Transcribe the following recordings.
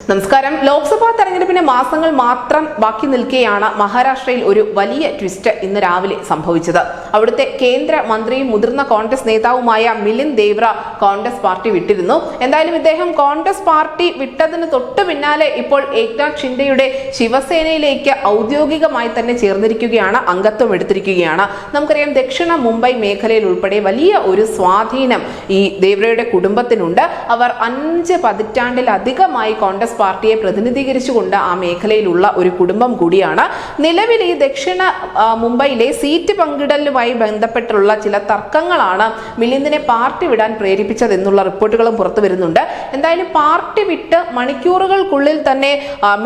നമസ്കാരം. ലോക്സഭാ തെരഞ്ഞെടുപ്പിന് മാസങ്ങൾ മാത്രം ബാക്കി നിൽക്കെയാണ് മഹാരാഷ്ട്രയിൽ ഒരു വലിയ ട്വിസ്റ്റ് ഇന്ന് രാവിലെ സംഭവിച്ചത്. അവിടുത്തെ കേന്ദ്ര മന്ത്രിയും മുതിർന്ന കോൺഗ്രസ് നേതാവുമായ മിലിന്ദ് ദേവ്ര കോൺഗ്രസ് പാർട്ടി വിട്ടിരുന്നു. എന്തായാലും ഇദ്ദേഹം കോൺഗ്രസ് പാർട്ടി വിട്ടതിന് തൊട്ടു പിന്നാലെ ഇപ്പോൾ ഏക്നാഥ് ഷിൻഡെയുടെ ശിവസേനയിലേക്ക് ഔദ്യോഗികമായി തന്നെ ചേർന്നിരിക്കുകയാണ്, അംഗത്വം എടുത്തിരിക്കുകയാണ്. നമുക്കറിയാം, ദക്ഷിണ മുംബൈ മേഖലയിൽ ഉൾപ്പെടെ വലിയ ഒരു സ്വാധീനം ഈ ദേവ്രയുടെ കുടുംബത്തിനുണ്ട്. അവർ 5 പതിറ്റാണ്ടിലധികമായി കോൺഗ്രസ് പാർട്ടിയെ പ്രതിനിധീകരിച്ചുകൊണ്ട് ആ മേഖലയിലുള്ള ഒരു കുടുംബം കൂടിയാണ്. നിലവിൽ ഈ ദക്ഷിണ മുംബൈയിലെ സീറ്റ് പങ്കിടലുമായി ബന്ധപ്പെട്ടുള്ള ചില തർക്കങ്ങളാണ് മിലിന്ദിനെ പാർട്ടി വിടാൻ പ്രേരിപ്പിച്ചതെന്നുള്ള റിപ്പോർട്ടുകളും പുറത്തു വരുന്നുണ്ട്. എന്തായാലും പാർട്ടി വിട്ട് മണിക്കൂറുകൾക്കുള്ളിൽ തന്നെ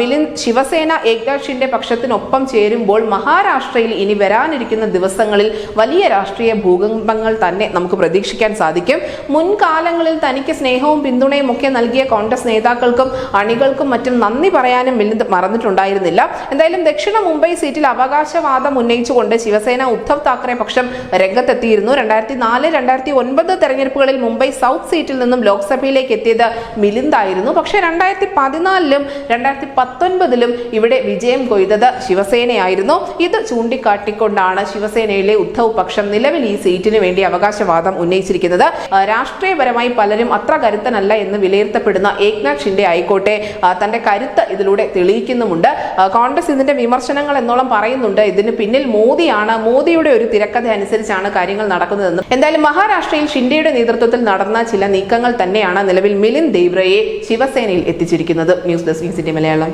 മിലിന്ദ് ശിവസേന ഏക്നാഥ് ഷിൻഡെ പക്ഷത്തിനൊപ്പം ചേരുമ്പോൾ മഹാരാഷ്ട്രയിൽ ഇനി വരാനിരിക്കുന്ന ദിവസങ്ങളിൽ വലിയ രാഷ്ട്രീയ ഭൂകമ്പങ്ങൾ തന്നെ നമുക്ക് പ്രതീക്ഷിക്കാൻ സാധിക്കും. മുൻകാലങ്ങളിൽ തനിക്ക് സ്നേഹവും പിന്തുണയും ഒക്കെ നൽകിയ കോൺഗ്രസ് നേതാക്കൾക്കും അണികൾക്കും മറ്റും നന്ദി പറയാനും മിലിന്ദ് മറന്നിട്ടുണ്ടായിരുന്നില്ല. എന്തായാലും ദക്ഷിണ മുംബൈ സീറ്റിൽ അവകാശവാദം ഉന്നയിച്ചുകൊണ്ട് ശിവസേന ഉദ്ധവ് താക്കറെ പക്ഷം രംഗത്തെത്തിയിരുന്നു. 2004-2009 തെരഞ്ഞെടുപ്പുകളിൽ മുംബൈ സൗത്ത് സീറ്റിൽ നിന്നും ലോക്സഭയിലേക്ക് എത്തിയത് മിലിന്ദ് ആയിരുന്നു. പക്ഷേ 2014-ലും 2019-ലും ഇവിടെ വിജയം കൊയ്തത് ശിവസേനയായിരുന്നു. ഇത് ചൂണ്ടിക്കാട്ടിക്കൊണ്ടാണ് ശിവസേനയിലെ ഉദ്ധവ് പക്ഷം നിലവിൽ ഈ സീറ്റിന് വേണ്ടി അവകാശവാദം ഉന്നയിച്ചിരിക്കുന്നത്. രാഷ്ട്രീയപരമായി പലരും അത്ര കരുത്തനല്ല എന്ന് വിലയിരുത്തപ്പെടുന്ന ഏക്നാഥ് ഷിൻഡെ ആയിക്കോട്ടെ തന്റെ കരുത്ത് ഇതിലൂടെ തെളിയിക്കുന്നുമുണ്ട്. കോൺഗ്രസ് ഇതിന്റെ വിമർശനങ്ങൾ എന്നോളം പറയുന്നുണ്ട് ഇതിന് പിന്നിൽ മോദിയാണ്, മോദിയുടെ ഒരു തിരക്കഥ അനുസരിച്ചാണ് കാര്യങ്ങൾ നടക്കുന്നതെന്നും. എന്തായാലും മഹാരാഷ്ട്രയിൽ ഷിൻഡെയുടെ നേതൃത്വത്തിൽ നടന്ന ചില നീക്കങ്ങൾ തന്നെയാണ് നിലവിൽ മിലിന്ദ് ദേവ്രയെ ശിവസേനയിൽ എത്തിച്ചിരിക്കുന്നത്. News desk Malayalam.